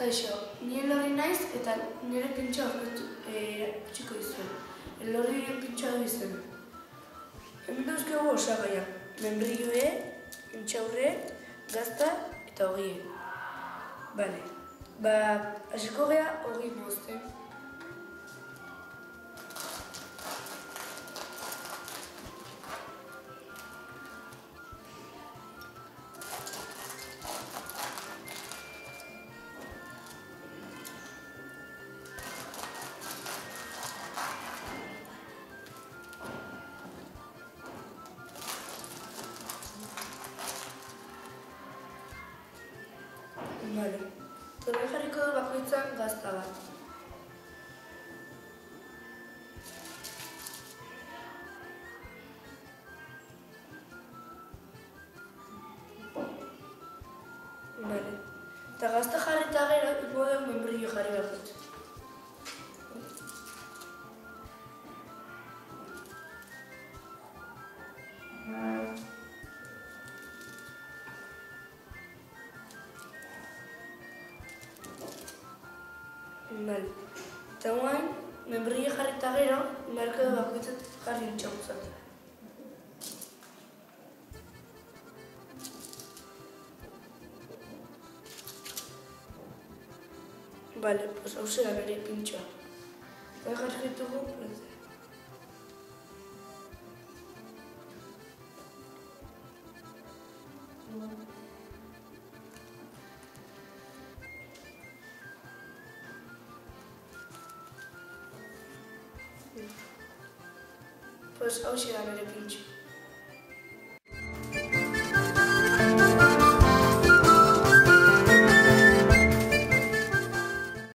Kaixo, ni Elorri naiz eta nire pintxoa utziko dizuet. Elorri pintxoa du izena. Hemen dauzkagu osagaiak, membrilloe, intxaurre, gazta eta ogie. Bale, hasiko gea ogi mozten. Bale, torre jarriko du bakoitzan gazta bat. Bale, eta gazta jarri eta gero ipo dugu membrillo jarri bakoitz. Bale, eta guain, membrillo jarri eta gero, beharko du bakoitzat jarri intxaguzatea. Bale, pues hauze da bere pintxoa. Eta jarri ditugu platea. Pues hauze da bere pintxoa.